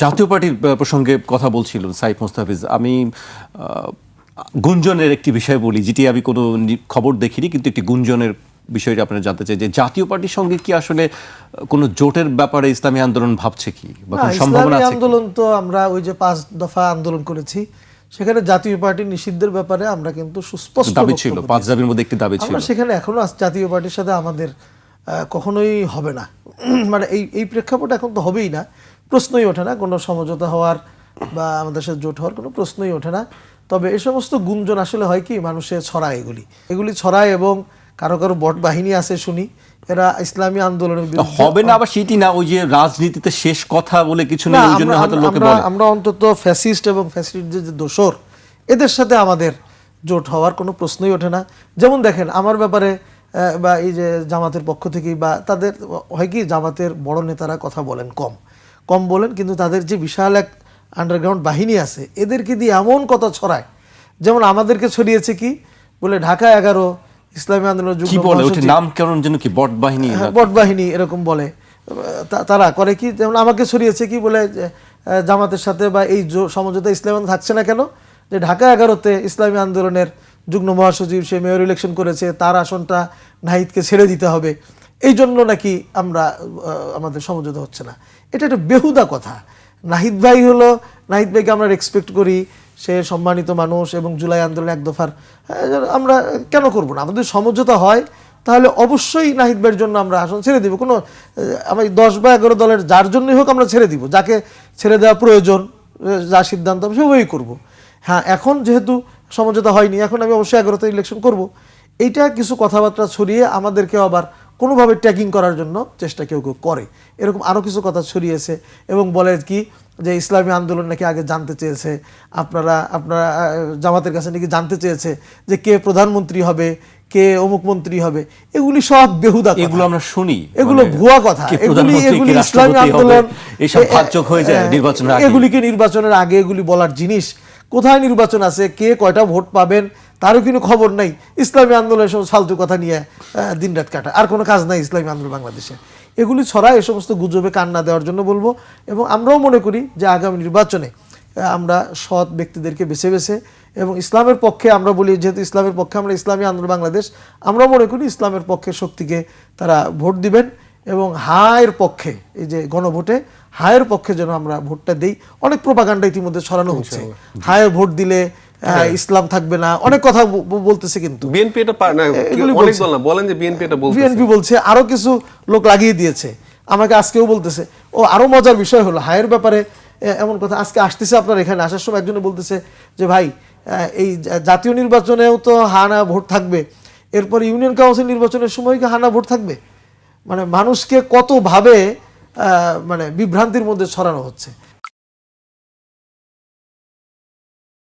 জাতীয় পার্টির প্রসঙ্গে কথা বলছিল সাইফ মোস্তাফিজ, আমি গুঞ্জনের একটি বিষয় বলি, যেটি আমি কোনো খবর দেখিনি, কিন্তু একটি গুঞ্জনের বিষয়টা আপনারা জানতে চাই যে জাতীয় পার্টির সঙ্গে কি আসলে কোনো জোটের ব্যাপারে ইসলামী আন্দোলন ভাবছে কি, বা কোনো সম্ভাবনা আছে? আন্দোলন তো আমরা ওই যে 5 দফা আন্দোলন করেছি, সেখানে জাতীয় পার্টি নিষিদ্ধের ব্যাপারে আমরা কিন্তু সুস্পষ্ট দাবি ছিল, 5 দাবির মধ্যে একটি দাবি ছিল। সেখানে এখনো জাতীয় পার্টির সাথে আমাদের কখনোই হবে না, মানে এই প্রেক্ষাপটে এখন তো হবেই না, প্রশ্নই ওঠে না কোনো সমঝোতা হওয়ার বা আমাদের সাথে জোট হওয়ার কোনো প্রশ্নই ওঠে না। তবে এই সমস্ত গুঞ্জন আসলে হয় কি, মানুষে ছড়ায়, এগুলি ছড়ায় এবং কারো কারো বট বাহিনী আছে শুনি, এরা ইসলামী আন্দোলনের বিরুদ্ধে হবে না, আবার সেটি না, ওই যে রাজনীতিতে শেষ কথা বলে কিছু নেই, ওই জন্য হয়তো লোকে বলে। আমরা অন্তত ফ্যাসিস্ট এবং ফ্যাসিস্ট যে দোসর, এদের সাথে আমাদের জোট হওয়ার কোনো প্রশ্নই ওঠে না। যেমন দেখেন আমার ব্যাপারে বা এই যে জামাতের পক্ষ থেকেই বা তাদের হয় কি, জামাতের বড় নেতারা কথা বলেন কম বলেন, কিন্তু তাদের যে বিশাল এক আন্ডারগ্রাউন্ড বাহিনী আছে, এদেরকে দিয়ে এমন কথা ছড়ায়, যেমন আমাদেরকে ছড়িয়েছে কি বলে ঢাকা 11 ইসলামী আন্দোলনের যুগ্ম মহাসচিব, নামকরণ যেন কি বট বাহিনী, বট বাহিনী এরকম বলে। তারা করে কি, যেমন আমাকে ছড়িয়েছে কি বলে জামাতের সাথে বা এই সমঝোতা ইসলামী আন্দোলন থাকছে না কেন, যে ঢাকা 11তে ইসলামী আন্দোলনের যুগ্ম মহাসচিব সে মেয়র ইলেকশন করেছে, তার আসনটা নাহিদকে ছেড়ে দিতে হবে, এই জন্য নাকি আমাদের সমঝোতা হচ্ছে না। এটা একটা বেহুদা কথা। নাহিদ ভাইকে আমরা রেসপেক্ট করি, সে সম্মানিত মানুষ এবং জুলাই আন্দোলন 1 দফার আমরা কেন করব না, আমাদের সমঝোতা হয় তাহলে অবশ্যই নাহিদ ভাইয়ের জন্য আমরা আসন ছেড়ে দিব, কোনো আমি 10 বা 11 দলের যার জন্যই হোক আমরা ছেড়ে দিব, যাকে ছেড়ে দেওয়া প্রয়োজন, যা সিদ্ধান্ত আমি সেভাবেই করবো। হ্যাঁ, এখন যেহেতু সমঝোতা হয়নি, এখন আমি অবশ্যই 11তে ইলেকশন করব, এইটা কিছু কথাবার্তা ছড়িয়ে আমাদেরকে আবার কোনোভাবে ট্যাগিং করার জন্য চেষ্টা কেউ করে, এরকম আরও কিছু কথা ছড়িয়েছে এবং বলে কি যে ইসলামী আন্দোলন নাকি আগে জানতে চেয়েছে, আপনারা জামাতের কাছে নাকি জানতে চেয়েছে যে কে প্রধানমন্ত্রী হবে, কে অমুক মন্ত্রী হবে। এগুলি সব বেহুদা, এগুলো আমরা শুনি, এগুলো ভুয়া কথা, এগুলি ইসলামী আন্দোলন এগুলিকে নির্বাচনের আগে এগুলি বলার জিনিস। কোথায় নির্বাচন আছে, কে কয়টা ভোট পাবেন তারও কোনো খবর নাই, ইসলামী আন্দোলনের সব ফালতু কথা নিয়ে দিনরাত কাটা, আর কোনো কাজ নাই ইসলামী আন্দোলন বাংলাদেশে। এগুলি ছড়ায়, এ সমস্ত গুজবে কান না দেওয়ার জন্য বলবো। এবং আমরাও মনে করি যে আগামী নির্বাচনে আমরা সৎ ব্যক্তিদেরকে বেছে এবং ইসলামের পক্ষে, আমরা বলি যেহেতু ইসলামের পক্ষে আমরা ইসলামী আন্দোলন বাংলাদেশ, আমরা মনে করি ইসলামের পক্ষে শক্তিকে তারা ভোট দিবেন এবং হায়ের পক্ষে, এই যে গণভোটে হায়ের পক্ষে যেন আমরা ভোটটা দেই। অনেক প্রোপাগান্ডা ইতিমধ্যে ছড়ানো হচ্ছে, হায়ের ভোট দিলে ইসলাম থাকবে না, অনেক কথা বলতেছে, কিন্তু বিএনপি এটা অনেক দল না বলেন যে বিএনপি এটা বলছে, বিএনপি বলছে, আরো কিছু লোক লাগিয়ে দিয়েছে, আমাকে আজকেও বলতেছে। ও আরো মজার বিষয় হলো হায়ের ব্যাপারে এমন কথা আজকে আসতেছে, আপনার এখানে আসার সময় একজনে বলতেছে যে ভাই এই জাতীয় নির্বাচনেও তো হানা ভোট থাকবে, এরপর ইউনিয়ন কাউন্সিল নির্বাচনের সময় কি হানা ভোট থাকবে? মানে মানুষকে কতভাবে মানে বিভ্রান্তির মধ্যে ছড়ানো হচ্ছে।